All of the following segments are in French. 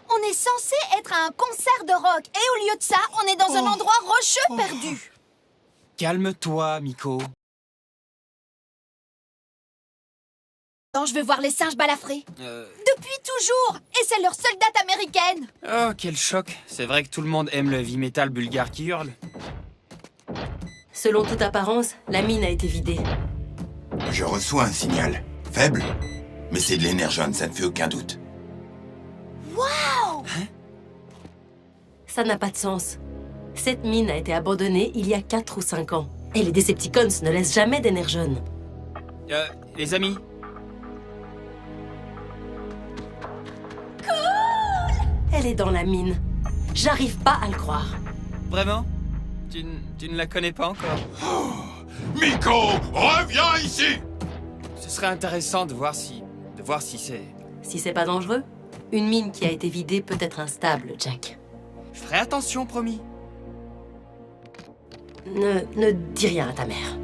On est censé être à un concert de rock, et au lieu de ça, on est dans un endroit rocheux perdu. Calme-toi, Miko. Non, je veux voir les singes balafrés. Depuis toujours. Et c'est leur seule date américaine. Oh, quel choc. C'est vrai que tout le monde aime le heavy metal bulgare qui hurle. Selon toute apparence, la mine a été vidée. Je reçois un signal. Faible, mais c'est de l'énergone, ça ne fait aucun doute. Waouh! Ça n'a pas de sens. Cette mine a été abandonnée il y a 4 ou 5 ans. Et les Decepticons ne laissent jamais d'énergone. Les amis. Elle est dans la mine. J'arrive pas à le croire. Vraiment? Tu ne la connais pas encore? Miko, reviens ici! Ce serait intéressant de voir si c'est... Si c'est pas dangereux, une mine qui a été vidée peut être instable, Jack. Je ferai attention, promis. Ne dis rien à ta mère.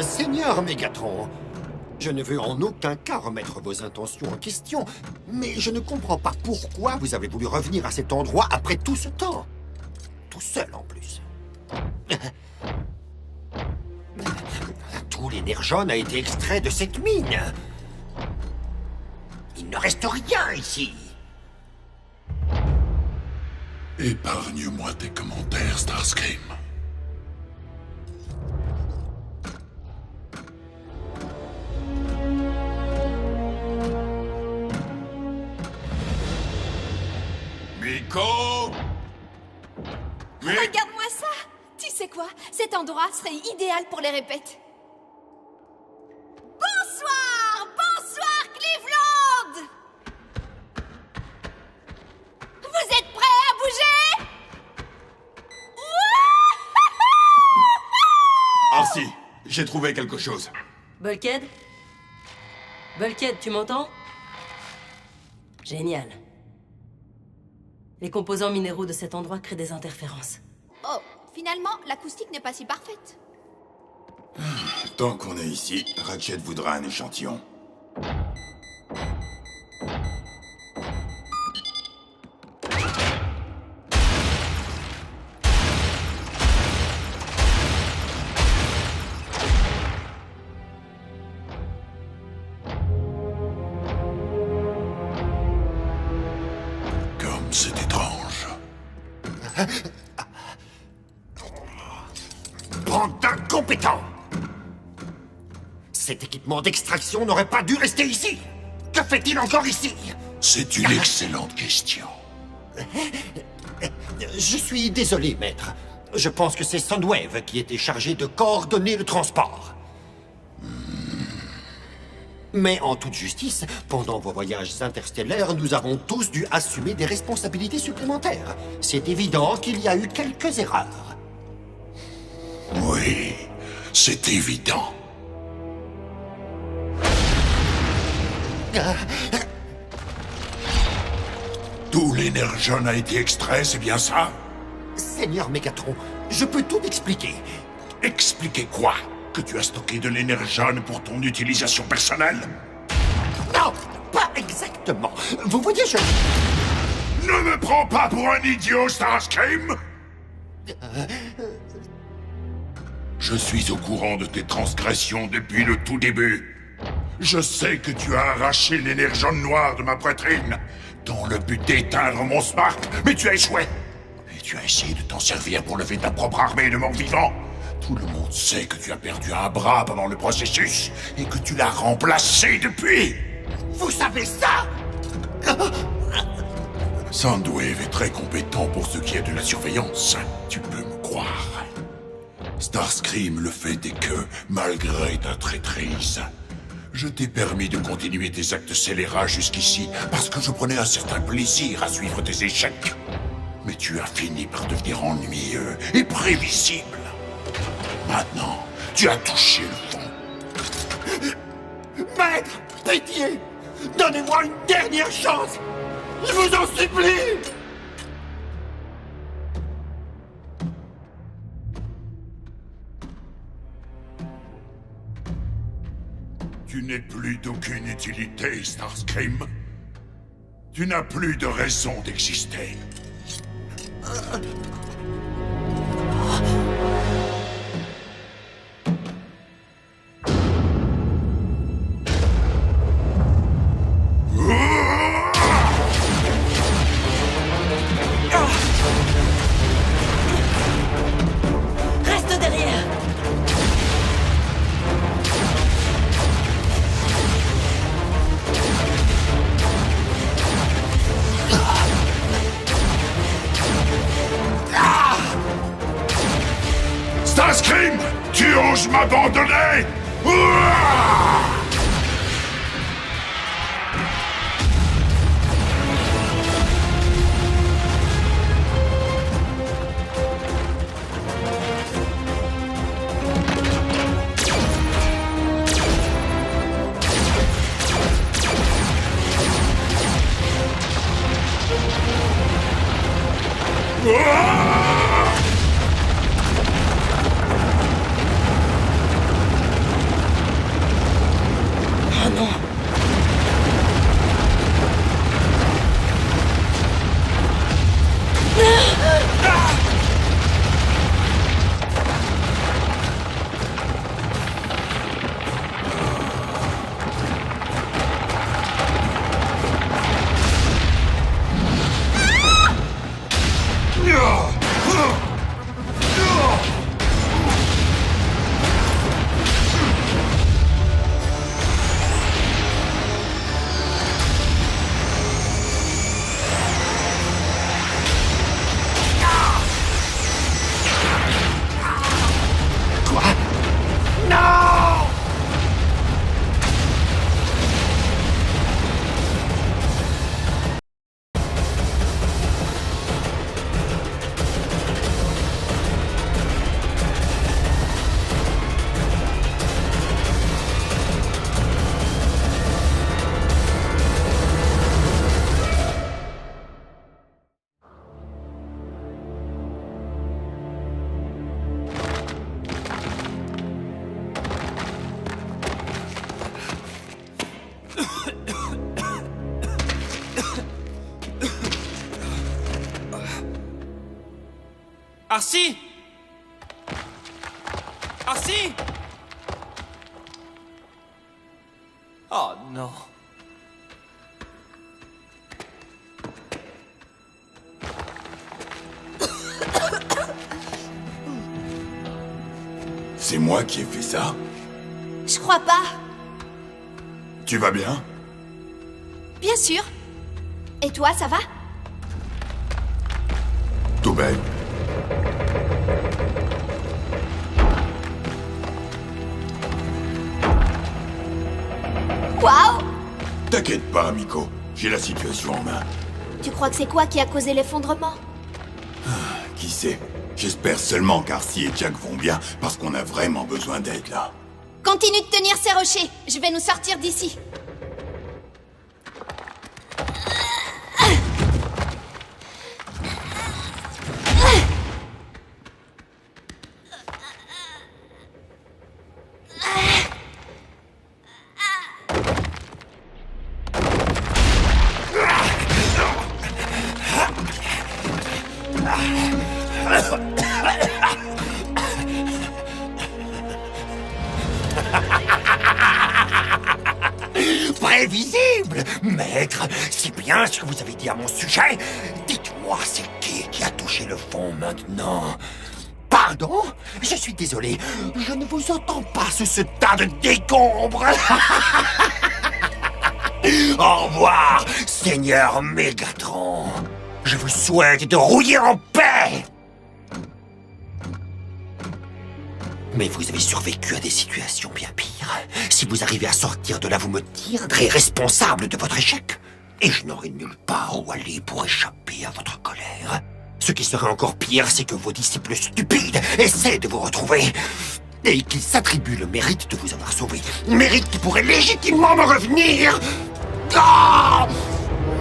Seigneur Mégatron, je ne veux en aucun cas remettre vos intentions en question, mais je ne comprends pas pourquoi vous avez voulu revenir à cet endroit après tout ce temps. Tout seul, en plus. Tout l'énergone a été extrait de cette mine. Il ne reste rien ici. Épargne-moi tes commentaires, Starscream. Miko! Regarde-moi ça. Tu sais quoi? Cet endroit serait idéal pour les répètes. Bonsoir! Bonsoir, Cleveland! Vous êtes prêts à bouger? Ah si, j'ai trouvé quelque chose. Bulkhead? Bulkhead, tu m'entends? Génial. Les composants minéraux de cet endroit créent des interférences. Oh, finalement, l'acoustique n'est pas si parfaite. Tant qu'on est ici, Ratchet voudra un échantillon. Comme c'est étrange. Bande d'incompétents! Cet équipement d'extraction n'aurait pas dû rester ici! Que fait-il encore ici? C'est une excellente question. Je suis désolé, maître. Je pense que c'est Soundwave qui était chargé de coordonner le transport. Mais en toute justice, pendant vos voyages interstellaires, nous avons tous dû assumer des responsabilités supplémentaires. C'est évident qu'il y a eu quelques erreurs. Oui, c'est évident. Tout l'énergone a été extrait, c'est bien ça? Seigneur Mégatron, je peux tout expliquer. Expliquez quoi? Que tu as stocké de l'énergone pour ton utilisation personnelle? Non, pas exactement. Vous voyez, je... Ne me prends pas pour un idiot, Starscream! Je suis au courant de tes transgressions depuis le tout début. Je sais que tu as arraché l'énergone noire de ma poitrine dans le but d'éteindre mon smart, mais tu as échoué. Et tu as essayé de t'en servir pour lever ta propre armée de morts vivants. Tout le monde sait que tu as perdu un bras pendant le processus et que tu l'as remplacé depuis. Vous savez ça? Soundwave est très compétent pour ce qui est de la surveillance. Tu peux me croire. Starscream, le fait est que, malgré ta traîtrise, je t'ai permis de continuer tes actes scélérats jusqu'ici parce que je prenais un certain plaisir à suivre tes échecs. Mais tu as fini par devenir ennuyeux et prévisible. Maintenant, tu as touché le fond. Maître, pitié! Donnez-moi une dernière chance! Je vous en supplie! Tu n'es plus d'aucune utilité, Starscream. Tu n'as plus de raison d'exister. Reste derrière! Starscream, tu oses m'abandonner? Ouah! Oh non! Arcee! Arcee! Oh non. C'est moi qui ai fait ça? Je crois pas. Tu vas bien? Bien sûr. Et toi, ça va? Tout belle. Waouh! T'inquiète pas, Miko. J'ai la situation en main. Tu crois que c'est quoi qui a causé l'effondrement? Qui sait? J'espère seulement qu'Arcee et Jack vont bien, parce qu'on a vraiment besoin d'aide, là. Continue de tenir ces rochers. Je vais nous sortir d'ici. prévisible. Maître, si bien ce que vous avez dit à mon sujet, dites-moi, c'est qui a touché le fond maintenant? Pardon? Je suis désolé, je ne vous entends pas sous ce tas de décombres. Au revoir, Seigneur Mégatron. Je vous souhaite de rouiller en paix. Mais vous avez survécu à des situations bien pires. Si vous arrivez à sortir de là, vous me tiendrez responsable de votre échec. Et je n'aurai nulle part où aller pour échapper à votre colère. Ce qui serait encore pire, c'est que vos disciples stupides essaient de vous retrouver. Et qu'ils s'attribuent le mérite de vous avoir sauvé. Mérite qui pourrait légitimement me revenir. Ah!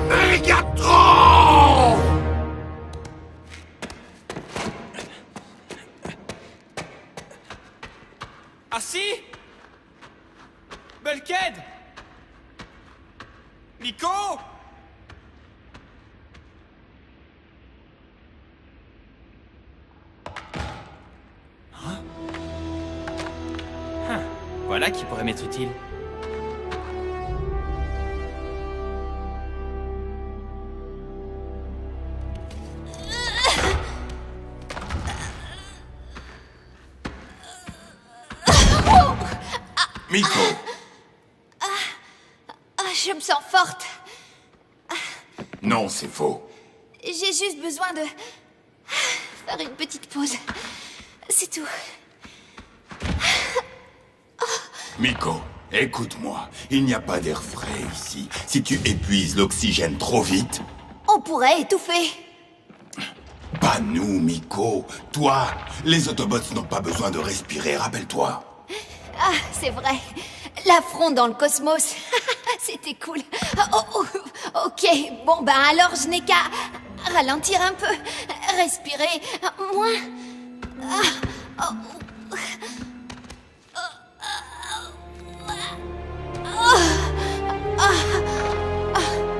Mégatron! Ah si! Bulkhead! Nico! Voilà qui pourrait m'être utile. Miko! Je me sens forte. Non, c'est faux. J'ai juste besoin de faire une petite pause. C'est tout. Miko, écoute-moi. Il n'y a pas d'air frais ici. Si tu épuises l'oxygène trop vite... On pourrait étouffer. Pas nous, Miko. Toi, les Autobots n'ont pas besoin de respirer, rappelle-toi. Ah, c'est vrai. L'affront dans le cosmos. C'était cool. Ok, bon ben alors je n'ai qu'à ralentir un peu. Respirer moins.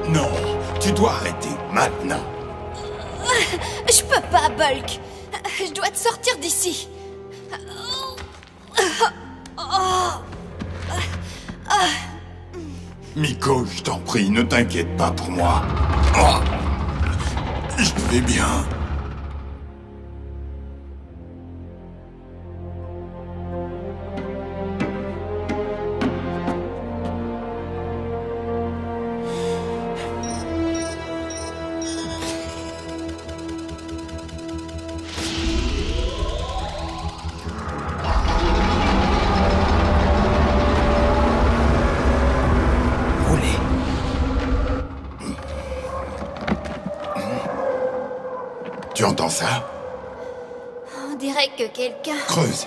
Non, tu dois arrêter maintenant. Je peux pas, Bulk. Je dois te sortir d'ici. Miko, je t'en prie, ne t'inquiète pas pour moi. Oh, je vais bien. Tu entends ça? On dirait que quelqu'un... Creuse.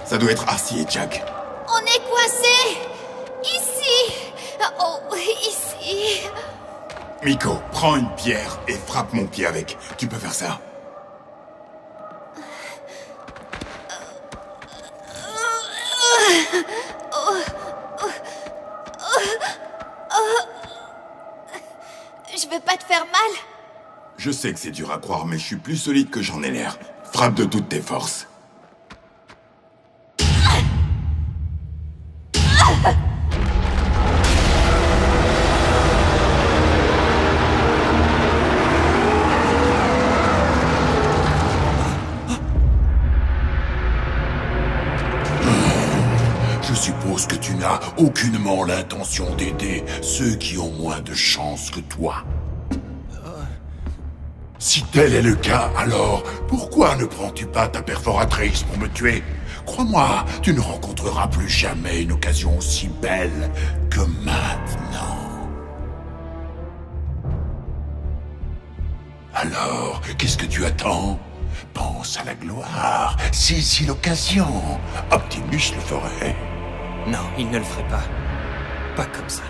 Ça doit être Arcee et Jack. On est coincés. Ici. Oh, ici. Miko, prends une pierre et frappe mon pied avec. Tu peux faire ça? Je veux pas te faire mal. Je sais que c'est dur à croire, mais je suis plus solide que j'en ai l'air. Frappe de toutes tes forces. Je suppose que tu n'as aucunement l'intention d'aider ceux qui ont moins de chance que toi. Si tel est le cas, alors pourquoi ne prends-tu pas ta perforatrice pour me tuer? Crois-moi, tu ne rencontreras plus jamais une occasion aussi belle que maintenant. Alors, qu'est-ce que tu attends? Pense à la gloire, saisis l'occasion. Optimus le ferait. Non, il ne le ferait pas. Pas comme ça.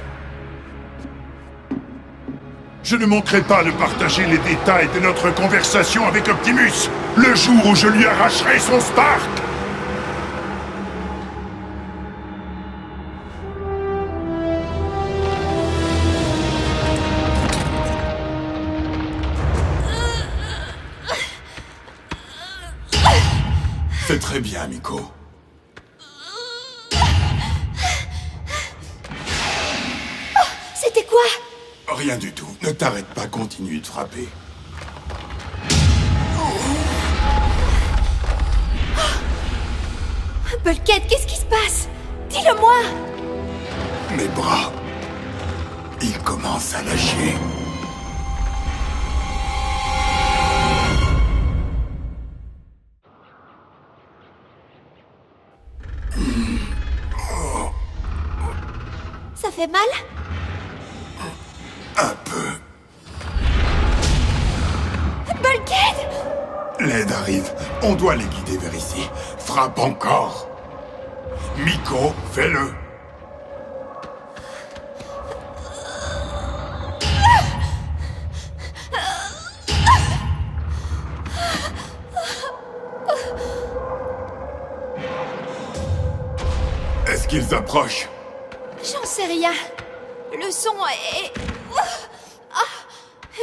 Je ne manquerai pas de partager les détails de notre conversation avec Optimus, le jour où je lui arracherai son Spark. C'est très bien, Miko. Rien du tout. Ne t'arrête pas, continue de frapper. Bulkhead, qu'est-ce qui se passe? Dis-le-moi! Mes bras... ils commencent à lâcher. Ça fait mal? Un peu. Bulkhead! L'aide arrive. On doit les guider vers ici. Frappe encore. Miko, fais-le. Est-ce qu'ils approchent? J'en sais rien. Le son est...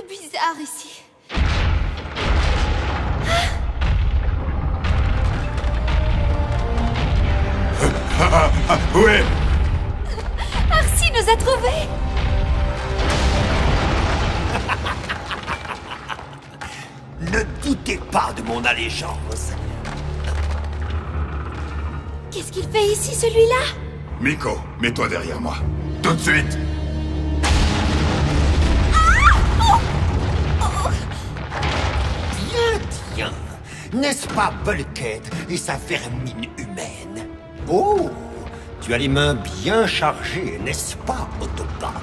bizarre ici. Ouais. Arcy nous a trouvés! Ne doutez pas de mon allégeance. Qu'est-ce qu'il fait ici, celui-là? Miko, mets-toi derrière moi. Tout de suite. Tiens, n'est-ce pas Bulkhead et sa vermine humaine? Oh, tu as les mains bien chargées, n'est-ce pas, Autobot?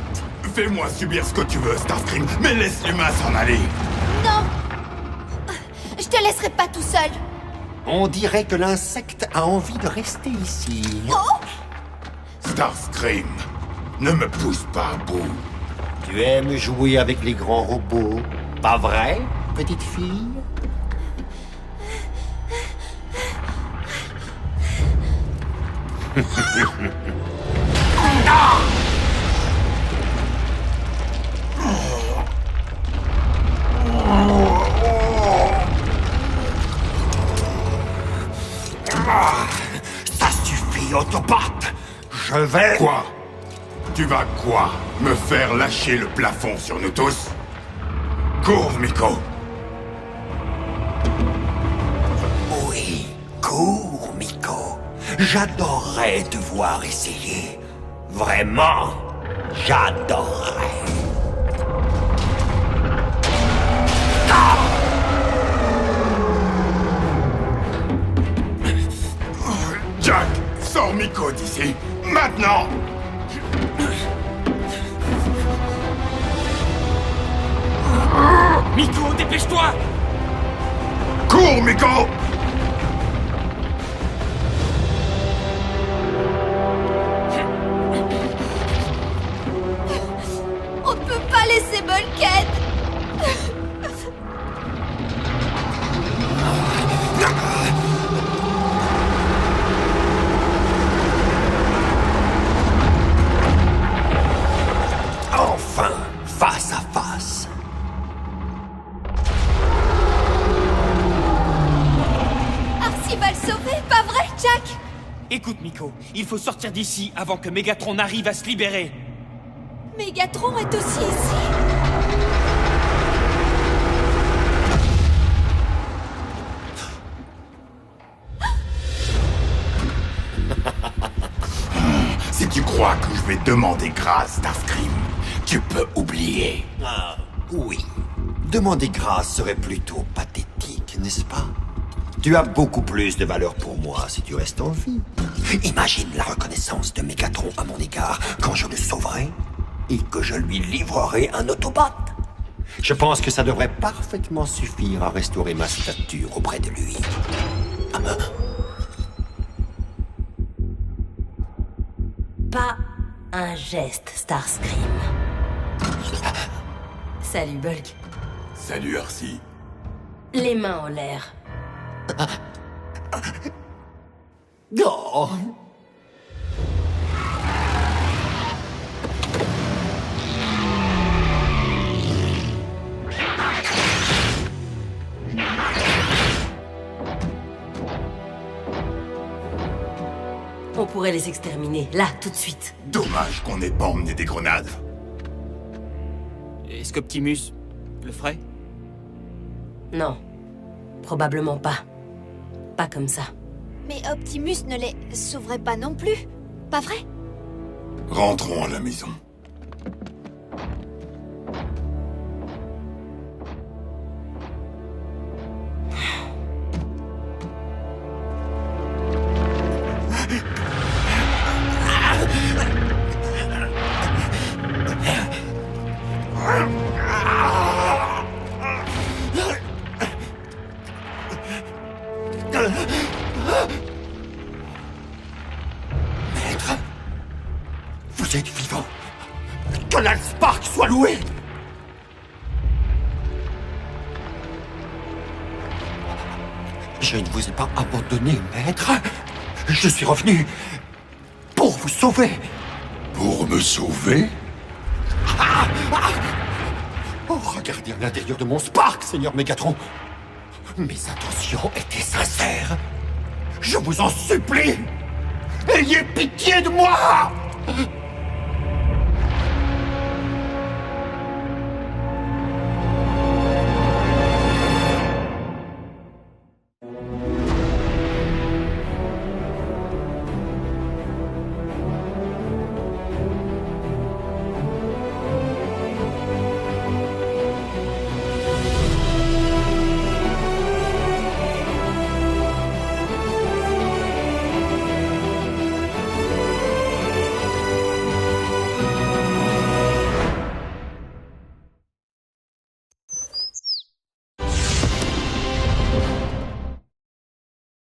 Fais-moi subir ce que tu veux, Starscream, mais laisse l'humain s'en aller. Non! Je te laisserai pas tout seul. On dirait que l'insecte a envie de rester ici. Starscream, ne me pousse pas à bout. Tu aimes jouer avec les grands robots, pas vrai, petite fille? Ça suffit, Autobot. Je vais... Quoi? Tu vas quoi? Me faire lâcher le plafond sur nous tous? Cours, Miko. Oui, cours, Miko. J'adorerais te voir essayer. Vraiment, j'adorerais. Jack, sors Miko d'ici. Maintenant! Miko, dépêche-toi! Cours, Miko! On ne peut pas laisser Bulkhead. Enfin, face à face. Arcy va le sauver, pas vrai, Jack? Écoute, Miko, il faut sortir d'ici avant que Megatron n'arrive à se libérer. Megatron est aussi ici. Si tu crois que je vais demander grâce, Starscream, tu peux oublier. Ah, oui. Demander grâce serait plutôt pathétique, n'est-ce pas? Tu as beaucoup plus de valeur pour moi si tu restes en vie. Imagine la reconnaissance de Megatron à mon égard quand je le sauverai et que je lui livrerai un Autobot. Je pense que ça devrait parfaitement suffire à restaurer ma stature auprès de lui. Pas un geste, Starscream. Salut, Bulk. Salut, Arcy. Les mains en l'air. Oh. On pourrait les exterminer, là, tout de suite. Dommage qu'on n'ait pas emmené des grenades. Est-ce qu'Optimus le ferait? Non. Probablement pas. Pas comme ça. Mais Optimus ne les sauverait pas non plus, pas vrai? Rentrons à la maison. Maître, vous êtes vivant. Que l'Allspark soit loué. Je ne vous ai pas abandonné, maître. Je suis revenu pour vous sauver. Pour me sauver? Oh, regardez à l'intérieur de mon Spark, Seigneur Mégatron. Mes intentions étaient sincères. Je vous en supplie. Ayez pitié de moi.